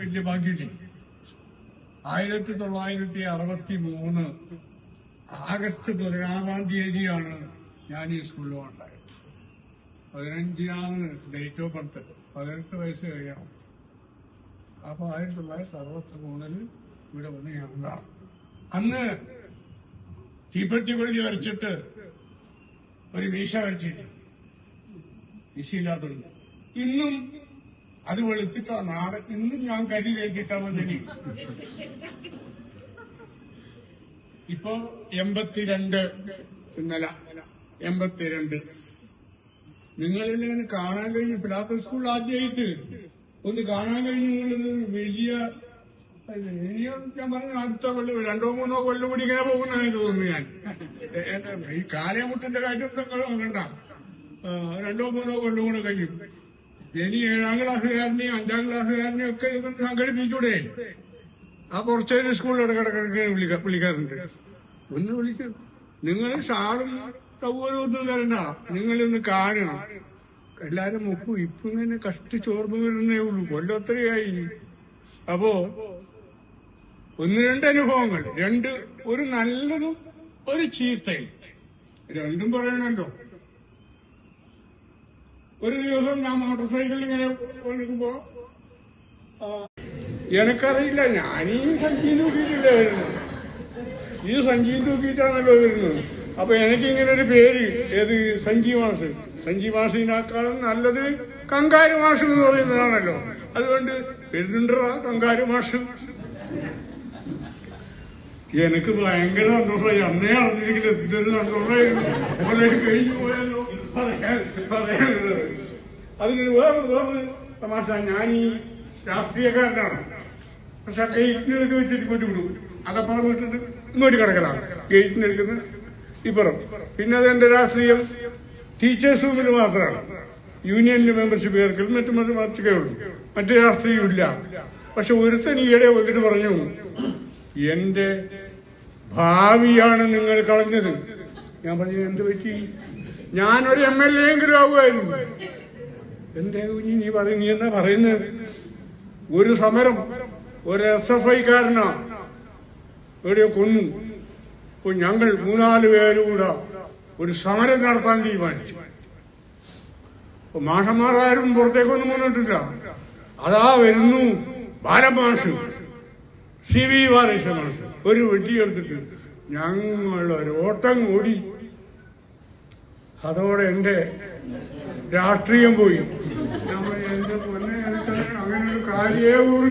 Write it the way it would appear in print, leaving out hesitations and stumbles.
വലിയ ഭാഗ്യട്ടി. 1963 ആഗസ്റ്റ് 16 തീയതിയാണ് ഞാൻ ഈ സ്കൂളിൽ ഉണ്ടായത്. 15 ഡേറ്റ് ഓഫ് ബർത്ത്, 18 വയസ്സ് കഴിയണം. അപ്പൊ 1963 ഇവിടെ വന്ന് ഞാൻ ഉണ്ടാകും. അന്ന് തീപ്പെട്ടി കൊള്ളി വരച്ചിട്ട് ഒരു മീശ വരച്ചിട്ട് മീശയില്ലാത്തുണ്ട്. ഇന്നും അത് വെളുത്തിട്ടാ നാളെ ഇന്നും ഞാൻ കരി തേക്കിട്ടാ മതി. ഇപ്പോ 82 ഇന്നല 82. നിങ്ങളെന്നെ കാണാൻ കഴിഞ്ഞു. പിലാത്ത സ്കൂൾ ആദ്യമായിട്ട് ഒന്ന് കാണാൻ കഴിഞ്ഞുള്ളത് വലിയ. ഞാൻ പറഞ്ഞു അടുത്ത കൊല്ലം 2-3 കൊല്ലം കൂടി ഇങ്ങനെ പോകുന്നതാണ് തോന്നുന്നു. ഞാൻ ഈ കാലമുട്ടിന്റെ കാര്യം നോക്കണ്ട. 2-3 കൊല്ലം കൂടെ കഴിയും. ഇനി 7ാം ക്ലാസ്സുകാരനെയും 5ാം ക്ലാസ്സുകാരനെയും ഒക്കെ ഇതൊന്ന് സംഘടിപ്പിച്ചൂടെ? ആ കുറച്ചേര് സ്കൂളിൽ ഇടക്കിടക്കിടക്ക് വിളിക്കാറുണ്ട്. ഒന്ന് വിളിച്ച് നിങ്ങൾ ഷാളും ടവലും ഒന്നും തരണ്ട, നിങ്ങളിന്ന് കാണണം. എല്ലാരും മുക്കും ഇപ്പൊ ഇങ്ങനെ കഷ്ടിച്ചോർമ്മ വരുന്നേ ഉള്ളൂ. കൊല്ലത്രയായി. അപ്പോ 1-2 അനുഭവങ്ങൾ, ഒരു നല്ലതും ഒരു ചീത്തയും, രണ്ടും പറയണല്ലോ. ഒരു ദിവസം ഞാൻ മോട്ടോർ സൈക്കിളിൽ ഇങ്ങനെ കൊണ്ടിരിക്കുമ്പോ എനക്കറിയില്ല, ഞാനീ സഞ്ചിയിൽ തൂക്കിയിട്ടില്ല വരുന്നത്. ഈ സഞ്ചിയിൽ തൂക്കിയിട്ടാണല്ലോ വരുന്നത്. അപ്പൊ എനിക്കിങ്ങനെ ഒരു പേര്, ഏത് സഞ്ജി മാഷ്. സഞ്ജി മാഷിനേക്കാളും നല്ലത് കങ്കാരു മാഷ് എന്ന് പറയുന്നതാണല്ലോ. അതുകൊണ്ട് വരുന്നുണ്ടാ കങ്കാരു മാഷ്. എനിക്ക് ഭയങ്കര സന്തോഷമായി. അന്നേ അറിഞ്ഞിരിക്കില്ല എന്തൊരു സന്തോഷമായിരുന്നു. കഴിഞ്ഞു പോയല്ലോ പറയാനുള്ളത്. അതിന് വേറെ തമാശ. ഞാനീ രാഷ്ട്രീയക്കാരനാണ്. പക്ഷെ ഗേറ്റിനടുക്ക് വെച്ചിട്ട് ഇങ്ങോട്ട് വിടും. അതപ്പുറം വിട്ടിട്ട് ഇങ്ങോട്ട് കിടക്കലാണ്. ഗേറ്റിനെടുക്കുന്ന ഇപ്പുറം. പിന്നെ അതെന്റെ രാഷ്ട്രീയം ടീച്ചേഴ്സ് റൂമിൽ മാത്രമാണ്. യൂണിയന്റെ മെമ്പർഷിപ്പ് ചേർക്കൽ മറ്റൊക്കെ ഉള്ളൂ. മറ്റു രാഷ്ട്രീയമില്ല. പക്ഷെ ഒരുത്തൻ ഈയിടെ വന്നിട്ട് പറഞ്ഞു, എന്റെ ഭാവിയാണ് നിങ്ങൾ കളഞ്ഞത്. ഞാൻ പറഞ്ഞു എന്ത് പറ്റി? ഞാനൊരു MLA എങ്കിലും ആവുമായിരുന്നു. എന്തേ കുഞ്ഞി നീ എന്താ പറയുന്നത്? ഒരു സമരം ഒരു SFI-കാരനാ എവിടെയോ കൊന്നു. അപ്പൊ ഞങ്ങൾ 3-4 പേരുകൂടെ ഒരു സമരം നടത്താൻ തീരുമാനിച്ചു. അപ്പൊ മാഷന്മാരാരും പുറത്തേക്കൊന്നും വന്നിട്ടില്ല. അതാ വരുന്നു ബാലമാഷ്, CV ബാലകൃഷ്ണ മാഷ്. ഒരു വെട്ടിയെടുത്തിട്ട് ഞങ്ങളൊരു ഓട്ടം കൂടി. അതോടെ എന്റെ രാഷ്ട്രീയം പോയി. നമ്മൾ എന്റെ പൊന്നെ അങ്ങനെ ഒരു കാര്യേ